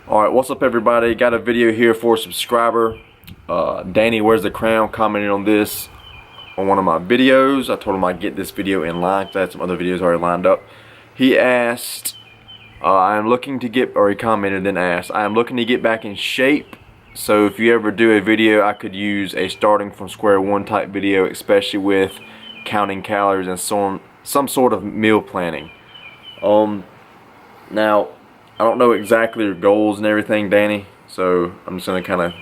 Alright, what's up everybody? Got a video here for a subscriber. Danny Where's the Crown commented on this on one of my videos. I told him I'd get this video in line because I had some other videos already lined up. He asked, I'm looking to get, or he commented then asked, I am looking to get back in shape. So if you ever do a video, I could use a starting from square one type video, especially with counting calories and some sort of meal planning. Now, I don't know exactly your goals and everything, Danny, so I'm just going to kind of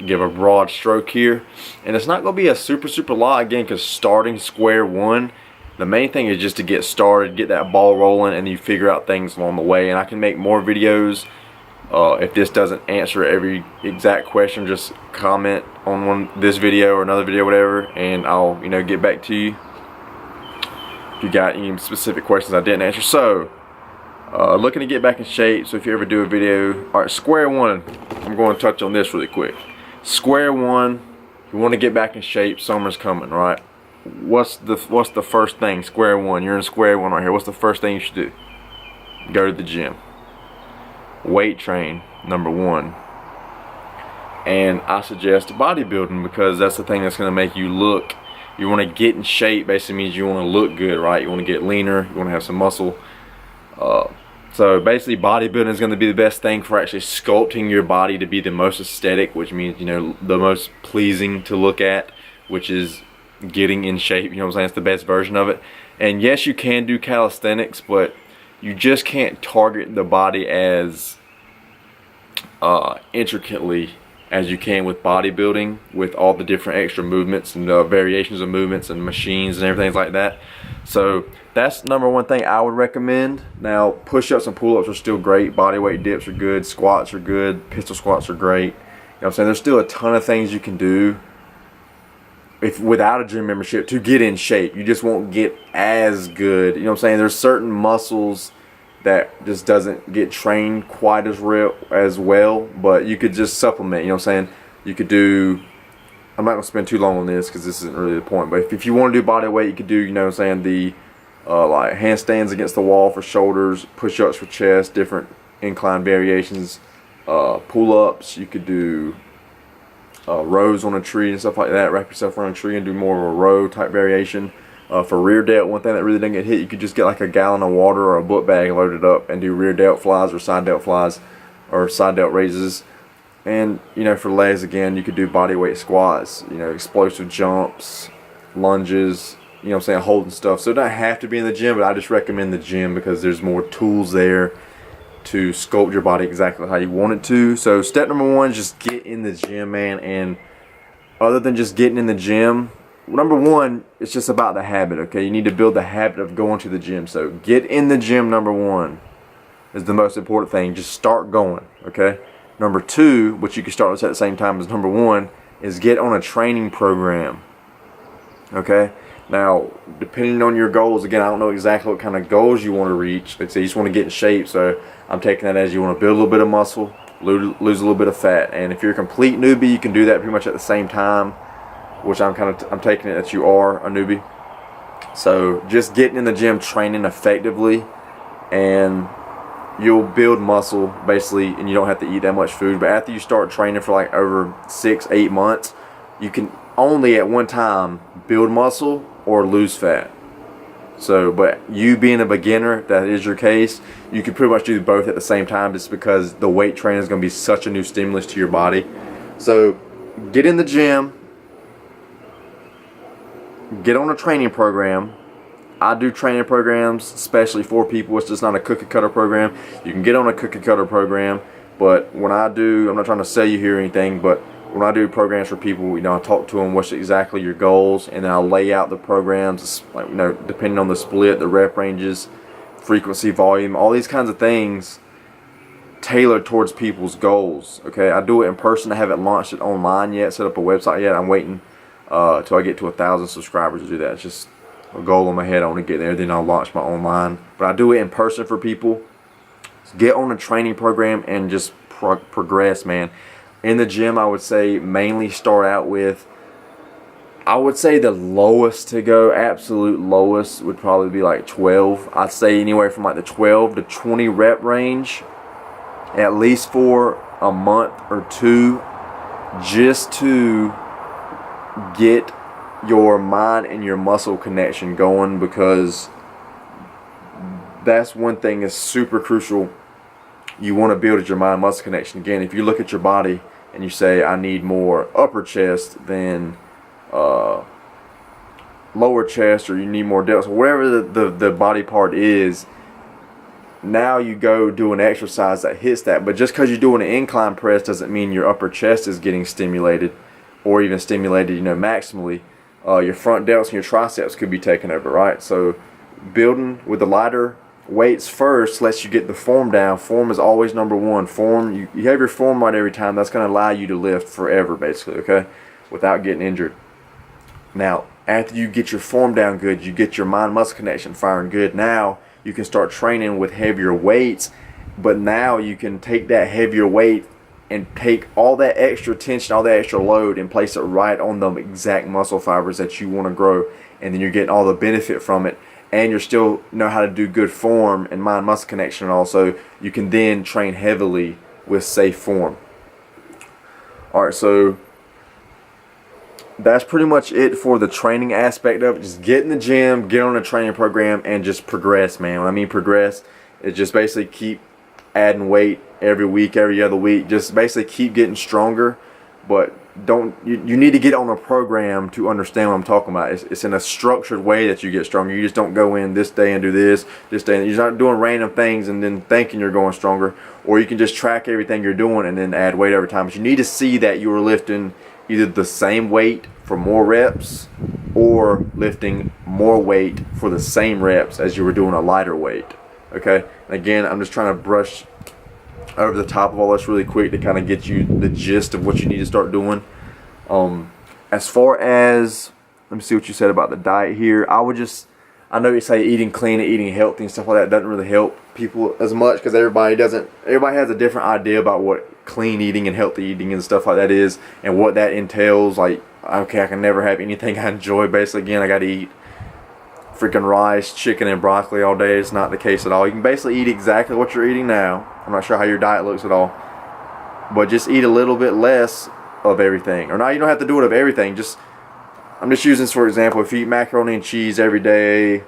give a broad stroke here. And it's not going to be a super lot, again, because starting square one, the main thing is just to get started, get that ball rolling, and you figure out things along the way. And I can make more videos. If this doesn't answer every exact question, just comment on this video or another video, whatever, and I'll get back to you if you got any specific questions I didn't answer. So looking to get back in shape. So if you ever do a video, alright, square one, I'm going to touch on this really quick. Square one, you want to get back in shape. Summer's coming, right? What's the first thing? Square one, you're in square one right here. What's the first thing you should do? Go to the gym. Weight train, number one. And I suggest bodybuilding, because that's the thing that's going to make you look, you want to get in shape. Basically means you want to look good, right? You want to get leaner, you want to have some muscle. So basically bodybuilding is going to be the best thing for actually sculpting your body to be the most aesthetic, which means the most pleasing to look at, which is getting in shape. You know what I'm saying? It's the best version of it. And yes, you can do calisthenics, but you just can't target the body as intricately as you can with bodybuilding, with all the different extra movements and variations of movements and machines and everything like that. So that's number one thing I would recommend. Now, push-ups and pull-ups are still great. Bodyweight dips are good. Squats are good. Pistol squats are great. You know what I'm saying? There's still a ton of things you can do without a gym membership to get in shape. You just won't get as good. You know what I'm saying? There's certain muscles that just doesn't get trained quite as well, but you could just supplement. You know what I'm saying? You could do, I'm not going to spend too long on this because this isn't really the point, but if you want to do body weight, you could do, you know what I'm saying, the like handstands against the wall for shoulders, push-ups for chest, different incline variations, pull-ups. You could do rows on a tree and stuff like that. Wrap yourself around a tree and do more of a row type variation. For rear delt, one thing that really doesn't get hit, you could just get like a gallon of water or a book bag loaded up and do rear delt flies or side delt flies or side delt raises. And for legs, again, you could do body weight squats, explosive jumps, lunges, you know what I'm saying, holding stuff. So it doesn't have to be in the gym, but I just recommend the gym because there's more tools there to sculpt your body exactly how you want it to. So step number one is just get in the gym, man. And other than just getting in the gym, number one, it's just about the habit, okay? You need to build the habit of going to the gym. So get in the gym, number one, is the most important thing. Just start going, okay? Number two, which you can start with at the same time as number one, is get on a training program, okay? Now, depending on your goals, again, I don't know exactly what kind of goals you want to reach. Like I say, you just want to get in shape, so I'm taking that as you want to build a little bit of muscle, lose a little bit of fat. And if you're a complete newbie, you can do that pretty much at the same time, which I'm taking it that you are a newbie. So just getting in the gym, training effectively, and you'll build muscle basically, and you don't have to eat that much food. But after you start training for like over 6-8 months, you can only at one time build muscle or lose fat. So, but you being a beginner, that is your case, you can pretty much do both at the same time, just because the weight training is going to be such a new stimulus to your body. So get in the gym, get on a training program. I do training programs especially for people. It's just not a cookie cutter program. You can get on a cookie cutter program, but when I do, I'm not trying to sell you here or anything, but when I do programs for people, I talk to them what's exactly your goals, and then I'll lay out the programs, like, depending on the split, the rep ranges, frequency, volume, all these kinds of things tailored towards people's goals. Okay, I do it in person. I haven't launched it online yet, set up a website yet. I'm waiting till I get to 1,000 subscribers to do that. It's just a goal in my head. I want to get there, then I'll launch my online. But I do it in person for people. So get on a training program and just progress, man. In the gym, I would say mainly start out with I would say the lowest to go, absolute lowest, would probably be like 12. I'd say anywhere from like the 12 to 20 rep range, at least for a month or two, just to get your mind and your muscle connection going, because that's one thing is super crucial. You want to build your mind muscle connection. Again, if you look at your body and you say, I need more upper chest than lower chest, or you need more delts, or whatever the body part is, now you go do an exercise that hits that. But just because you're doing an incline press doesn't mean your upper chest is getting stimulated, or even stimulated, maximally. Your front delts and your triceps could be taken over, right? So building with the lighter weights first lets you get the form down. Form is always number one. Form, you have your form right every time. That's going to allow you to lift forever, basically, okay, without getting injured. Now, after you get your form down good, you get your mind muscle connection firing good, now you can start training with heavier weights. But now you can take that heavier weight and take all that extra tension, all that extra load, and place it right on the exact muscle fibers that you want to grow, and then you're getting all the benefit from it, and you still know how to do good form and mind muscle connection. And also you can then train heavily with safe form. Alright, so that's pretty much it for the training aspect of it. Just get in the gym, get on a training program, and just progress, man. When I mean progress, it's just basically keep adding weight every week, every other week. Just basically keep getting stronger. But you need to get on a program to understand what I'm talking about. It's in a structured way that you get stronger. You just don't go in this day and do this day. You're not doing random things and then thinking you're going stronger. Or you can just track everything you're doing and then add weight every time. But you need to see that you are lifting either the same weight for more reps, or lifting more weight for the same reps as you were doing a lighter weight. Okay? And again, I'm just trying to brush over the top of all this really quick to kind of get you the gist of what you need to start doing. As far as, let me see what you said about the diet here. I know you say eating clean and eating healthy and stuff like that doesn't really help people as much, because everybody has a different idea about what clean eating and healthy eating and stuff like that is, and what that entails. Like, okay, I can never have anything I enjoy, basically. Again, I got to eat freaking rice, chicken, and broccoli all day. It's not the case at all. You can basically eat exactly what you're eating now. I'm not sure how your diet looks at all, but just eat a little bit less of everything. Or now you don't have to do it of everything. I'm just using this for example. If you eat macaroni and cheese every day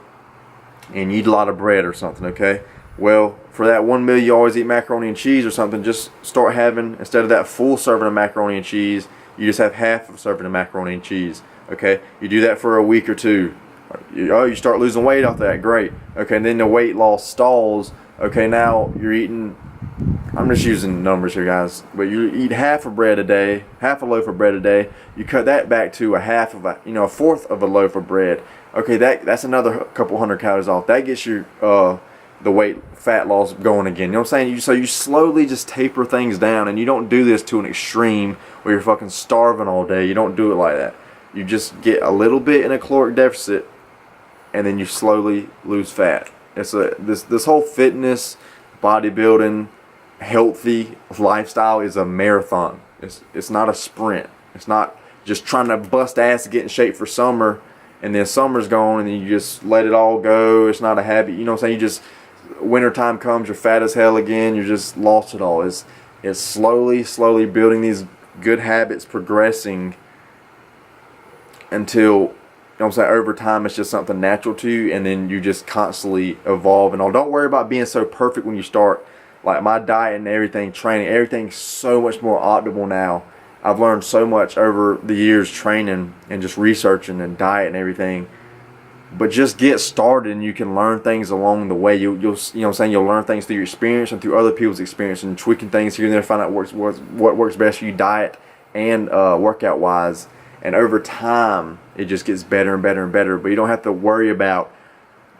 and you eat a lot of bread or something, okay? Well, for that 1 meal you always eat macaroni and cheese or something, just start having, instead of that full serving of macaroni and cheese, you just have half of a serving of macaroni and cheese, okay? You do that for a week or two. You start losing weight off that, great. Okay, and then the weight loss stalls. Okay, now you're eating, I'm just using numbers here, guys, but you eat half a bread a day, half a loaf of bread a day. You cut that back to a fourth of a loaf of bread. Okay, that's another couple hundred calories off. That gets you the weight fat loss going again. You know what I'm saying? So you slowly just taper things down, and you don't do this to an extreme where you're fucking starving all day. You don't do it like that. You just get a little bit in a caloric deficit, and then you slowly lose fat. It's this whole fitness, bodybuilding, healthy lifestyle is a marathon. It's not a sprint. It's not just trying to bust ass to get in shape for summer, and then summer's gone and then you just let it all go. It's not a habit. You know what I'm saying? Wintertime comes, you're fat as hell again. You're just lost it all. It's slowly building these good habits, progressing until, you know what I'm saying, over time it's just something natural to you, and then you just constantly evolve and all. Don't worry about being so perfect when you start. Like my diet and everything, training, everything's so much more optimal now. I've learned so much over the years training and just researching and diet and everything. But just get started and you can learn things along the way. You'll you know what I'm saying, you'll learn things through your experience and through other people's experience, and tweaking things here and there, find out what works best for you diet and workout wise. And over time it just gets better and better and better. But you don't have to worry about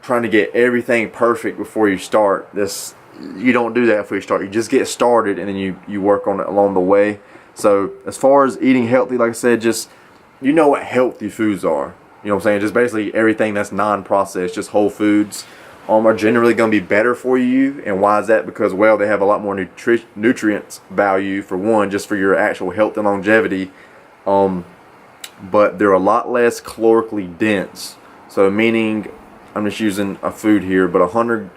trying to get everything perfect before you start. You don't do that before you start. You just get started and then you work on it along the way. So as far as eating healthy, like I said, just, you know what healthy foods are. You know what I'm saying? Just basically everything that's non-processed, just whole foods, are generally going to be better for you. And why is that? Because, well, they have a lot more nutrients value, for one, just for your actual health and longevity. but they're a lot less calorically dense. So meaning, I'm just using a food here, but 100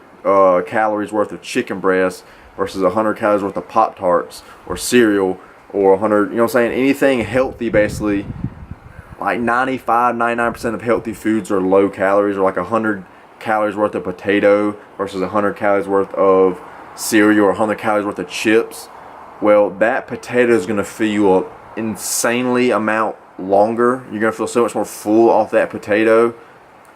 calories worth of chicken breast versus 100 calories worth of Pop-Tarts or cereal, or 100, you know what I'm saying, anything healthy basically. Like 95-99% of healthy foods are low calories, or like 100 calories worth of potato versus 100 calories worth of cereal, or 100 calories worth of chips. Well, that potato is going to fill you up insanely amount longer. You're going to feel so much more full off that potato,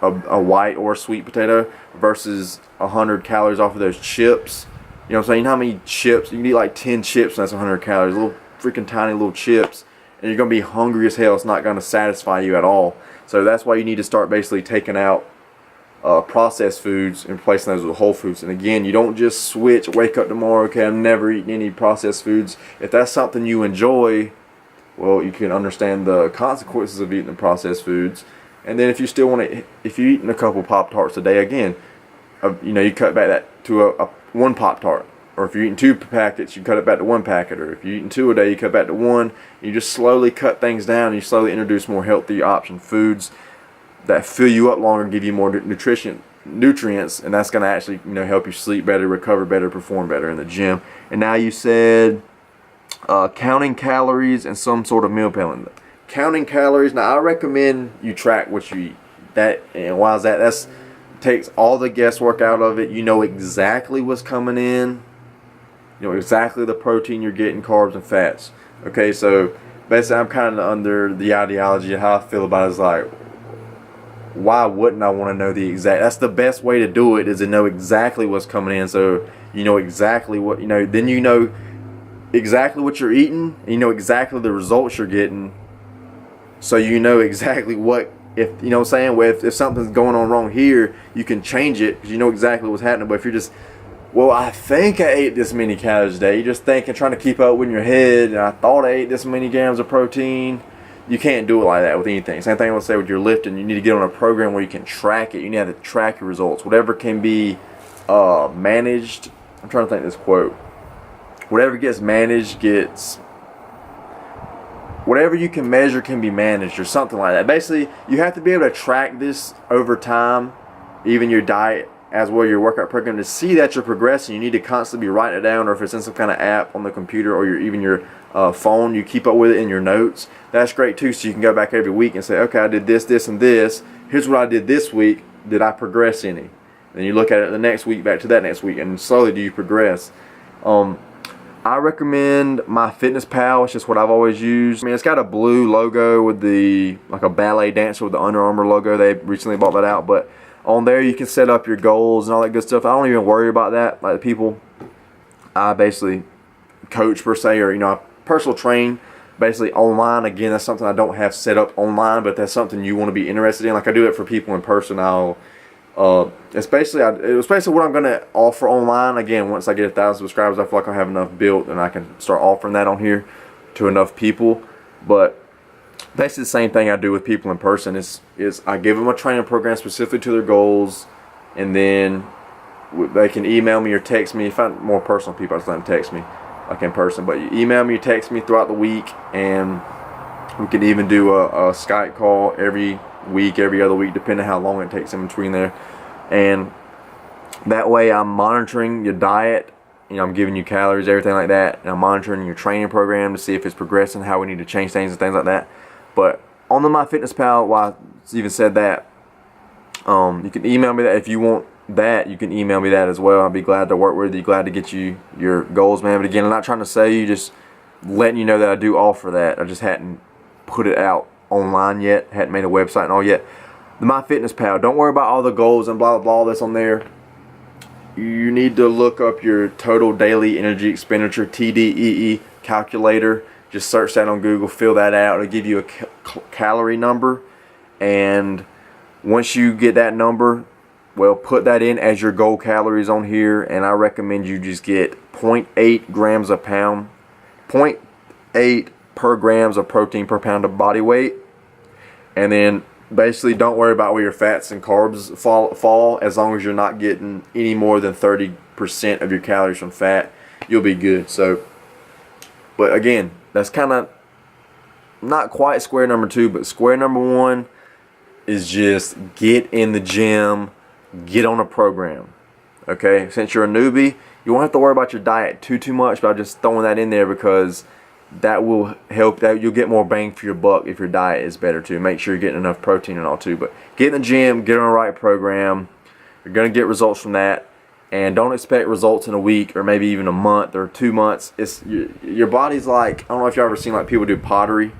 a white or sweet potato, versus 100 calories off of those chips. You know what I'm saying? You know how many chips? You can eat like 10 chips and that's 100 calories. Little freaking tiny little chips. And you're going to be hungry as hell. It's not going to satisfy you at all. So that's why you need to start basically taking out processed foods and replacing those with whole foods. And again, you don't just switch, wake up tomorrow, okay, I'm never eating any processed foods. If that's something you enjoy, well, you can understand the consequences of eating the processed foods. And then if you still want to, if you're eating a couple Pop-Tarts a day, again, you know, you cut back that to a one Pop-Tart. Or if you're eating 2 packets, you cut it back to 1 packet. Or if you're eating 2 a day, you cut back to 1. You just slowly cut things down. And you slowly introduce more healthy option foods that fill you up longer and give you more nutrients, and that's going to actually, you know, help you sleep better, recover better, perform better in the gym. And now you said counting calories and some sort of meal planning. Counting calories. Now I recommend you track what you eat. That, and why is that? That's takes all the guesswork out of it. You know exactly what's coming in. You know exactly the protein you're getting, carbs and fats. Okay, so basically I'm kind of under the ideology of how I feel about it is like, why wouldn't I want to know the exact? That's the best way to do it, is to know exactly what's coming in. So you know exactly what, you know, then you know exactly what you're eating, and you know exactly the results you're getting. So you know exactly what, if you know what I'm saying, if something's going on wrong here, you can change it because you know exactly what's happening. But if you're just, well, I think I ate this many calories a day, you're just thinking, trying to keep up with your head, and I thought I ate this many grams of protein. You can't do it like that with anything. Same thing I would say with your lifting. You need to get on a program where you can track it. You need to have to track your results. Whatever can be managed. I'm trying to think of this quote. Whatever gets managed gets. Whatever you can measure can be managed, or something like that. Basically, you have to be able to track this over time, even your diet as well, your workout program, to see that you're progressing. You need to constantly be writing it down, or if it's in some kind of app on the computer or even your phone, you keep up with it in your notes. That's great too, so you can go back every week and say, okay, I did this, this, and this. Here's what I did this week. Did I progress any? Then you look at it the next week, back to that next week, and slowly do you progress. I recommend MyFitnessPal. It's just what I've always used. I mean, it's got a blue logo with the, like a ballet dancer with the Under Armour logo. They recently bought that out, but on there you can set up your goals and all that good stuff. I don't even worry about that. Like the people I basically coach per se, or you know, I personal train basically online. Again, that's something I don't have set up online, but that's something you want to be interested in. Like I do it for people in person. It's basically what I'm going to offer online. Again, once I get 1,000 subscribers, I feel like I have enough built and I can start offering that on here to enough people. But basically the same thing I do with people in person is I give them a training program specific to their goals, and then they can email me or text me. If I'm more personal people, I just let them text me like in person. But you email me or text me throughout the week, and we can even do a Skype call every week, every other week, depending on how long it takes in between there. And that way I'm monitoring your diet. You know, I'm giving you calories, everything like that, and I'm monitoring your training program to see if it's progressing, how we need to change things and things like that. But on the MyFitnessPal, why I even said that, you can email me that if you want that. You can email me that as well. I'll be glad to work with you, glad to get you your goals, man. But again, I'm not trying to sell you, just letting you know that I do offer that. I just hadn't put it out online yet, hadn't made a website and all yet. The MyFitnessPal, don't worry about all the goals and blah blah blah that's on there. You need to look up your total daily energy expenditure, TDEE calculator. Just search that on Google, fill that out. It'll give you a calorie number, and once you get that number, well, put that in as your goal calories on here. And I recommend you just get 0.8 grams a pound, 0.8 per grams of protein per pound of body weight. And then basically don't worry about where your fats and carbs fall as long as you're not getting any more than 30% of your calories from fat. You'll be good. So, but again, that's kind of not quite square number 2, but square number 1 is just get in the gym, get on a program. Okay, since you're a newbie, you won't have to worry about your diet too much, but I'm just throwing that in there because that will help. That you'll get more bang for your buck if your diet is better too. Make sure you're getting enough protein and all too. But get in the gym, get on the right program. You're gonna get results from that, and don't expect results in a week or maybe even a month or 2 months. It's your body's like, I don't know if you've ever seen like people do pottery.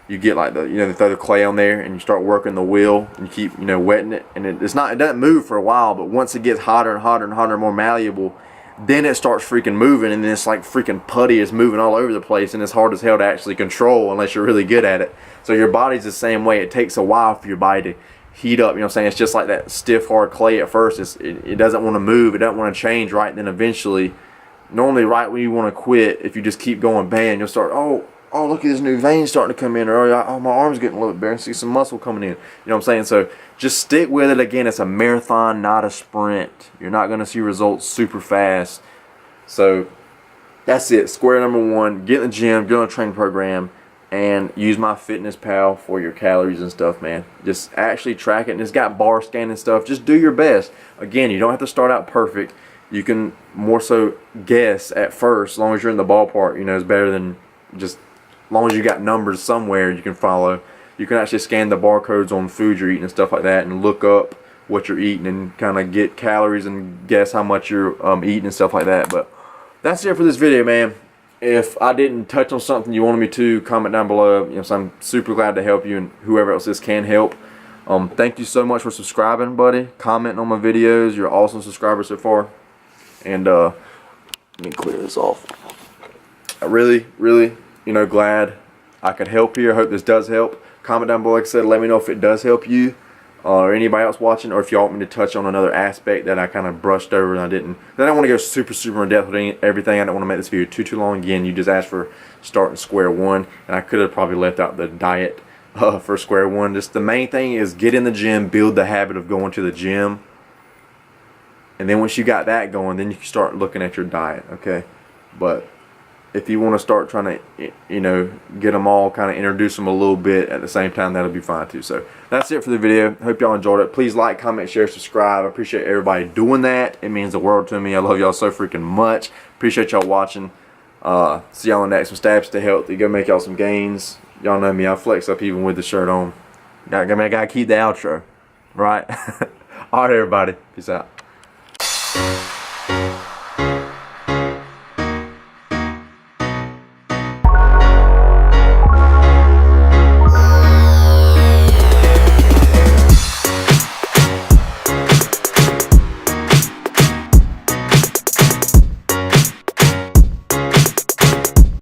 You get like they throw the clay on there and you start working the wheel and you keep wetting it, and it doesn't move for a while, but once it gets hotter and hotter and hotter, more malleable, then it starts freaking moving, and then it's like freaking putty. It's moving all over the place, and it's hard as hell to actually control unless you're really good at it. So your body's the same way. It takes a while for your body to heat up. You know what I'm saying? It's just like that stiff hard clay at first. It doesn't want to move. It doesn't want to change right then. Eventually, normally right when you want to quit, if you just keep going, bam, you'll start, oh, look at this new vein starting to come in, or oh, my arm's getting a little bit better, and see some muscle coming in. You know what I'm saying? So just stick with it. Again, it's a marathon, not a sprint. You're not going to see results super fast. So that's it. Square number 1, get in the gym, get on a training program, and use MyFitnessPal for your calories and stuff, man. Just actually track it, and it's got bar scan and stuff. Just do your best. Again, you don't have to start out perfect. You can more so guess at first, as long as you're in the ballpark. It's better than just, as long as you got numbers somewhere you can follow. You can actually scan the barcodes on food you're eating and stuff like that, and look up what you're eating and kind of get calories and guess how much you're eating and stuff like that. But that's it for this video, man. If I didn't touch on something you wanted me to, comment down below. So I'm super glad to help you, and whoever else this can help. Thank you so much for subscribing, buddy. Commenting on my videos. You're an awesome subscriber so far. And let me clear this off. I really glad I could help here. I hope this does help. Comment down below, like I said, let me know if it does help you or anybody else watching, or if you want me to touch on another aspect that I kind of brushed over and I didn't. I don't want to go super in depth with everything. I don't want to make this video too long. Again, you just asked for starting square 1, and I could have probably left out the diet for square 1. Just the main thing is get in the gym, build the habit of going to the gym, and then once you got that going, then you can start looking at your diet. Okay, but if you want to start trying to, get them all, kind of introduce them a little bit at the same time, that'll be fine too. So that's it for the video. Hope y'all enjoyed it. Please like, comment, share, subscribe. I appreciate everybody doing that. It means the world to me. I love y'all so freaking much. Appreciate y'all watching. See y'all on the next one. Stab, stay healthy. Go make y'all some gains. Y'all know me. I flex up even with the shirt on. I gotta keep the outro, right? All right, everybody. Peace out.